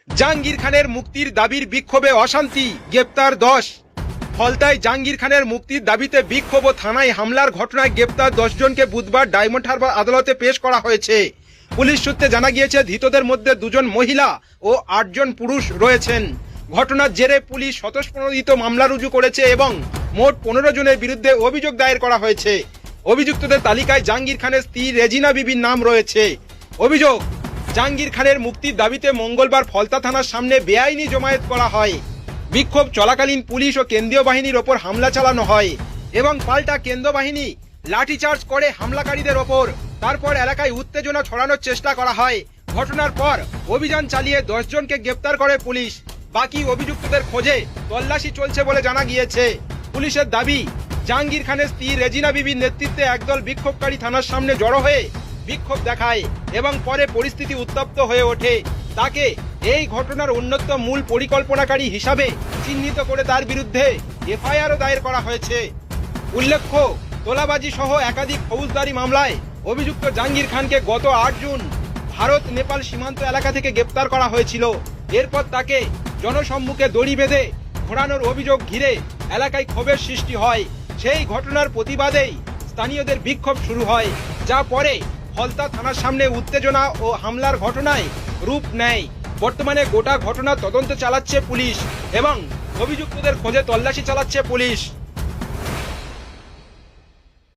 জাহাঙ্গীর খানের মুক্তির দাবির বিক্ষোভে অশান্তি, গ্রেপ্তার 10। ফলতায় জাহাঙ্গীর খানের মুক্তির দাবিতে বিক্ষোভ ও থানায় হামলার ঘটনায় গ্রেপ্তার 10 জনকে বুধবার ডায়মন্ড হারবার আদালতে পেশ করা হয়েছে। পুলিশ সূত্রে জানা গিয়েছে, ধৃতদের মধ্যে 2 জন মহিলা ও 8 জন পুরুষ রয়েছেন। ঘটনার জেরে পুলিশ স্বতঃপ্রণোদিত মামলা রুজু করেছে এবং মোট 15 জনের বিরুদ্ধে অভিযোগ দায়ের করা হয়েছে। অভিযুক্তদের তালিকায় জাহাঙ্গীর খানের স্ত্রী রেজিনা বিবির নাম রয়েছে। অভিযোগ, জাহাঙ্গীর খানের মুক্তির দাবিতে মঙ্গলবার ফলতা থানার সামনে বেআইনি জমায়েত করা হয়। বিক্ষোভ চলাকালীন পুলিশ ও কেন্দ্রীয় বাহিনীর ওপর হামলা চালানো হয় এবং পাল্টা কেন্দ্র বাহিনী লাঠিচার্জ করে হামলাকারীদের ওপর। তারপর এলাকায় উত্তেজনা ছড়ানোর চেষ্টা করা হয়। ঘটনার পর অভিযান চালিয়ে 10 জনকে গ্রেপ্তার করে পুলিশ। বাকি অভিযুক্তদের খোঁজে তল্লাশি চলছে বলে জানা গিয়েছে। পুলিশের দাবি, জাহাঙ্গীর খানের স্ত্রী রেজিনা বিবির নেতৃত্বে একদল বিক্ষোভকারী থানার সামনে জড়ো হয়ে বিক্ষোভ দেখায় এবং পরে পরিস্থিতি উত্তপ্ত হয়ে ওঠে। তাকে এই ঘটনার অন্যতম মূল পরিকল্পনাকারী হিসাবে চিহ্নিত করে তার বিরুদ্ধে এফআইআরও দায়ের করা হয়েছে। উল্লেখ্য, তোলাবাজি সহ একাধিক ফৌজদারি মামলায় অভিযুক্ত জাহাঙ্গীর খানকে গত 8 জুন ভারত নেপাল সীমান্ত এলাকা থেকে গ্রেপ্তার করা হয়েছিল। এরপর তাকে জনসম্মুখে দড়ি বেঁধে ঘোরানোর অভিযোগ ঘিরে এলাকায় ক্ষোভের সৃষ্টি হয়। সেই ঘটনার প্রতিবাদেই স্থানীয়দের বিক্ষোভ শুরু হয়, যা পরে ফলতা থানার সামনে উত্তেজনা ও হামলার ঘটনায় রূপ নেয়। বর্তমানে গোটা ঘটনার তদন্ত চালাচ্ছে পুলিশ এবং অভিযুক্তদের খোঁজে তল্লাশি চালাচ্ছে পুলিশ।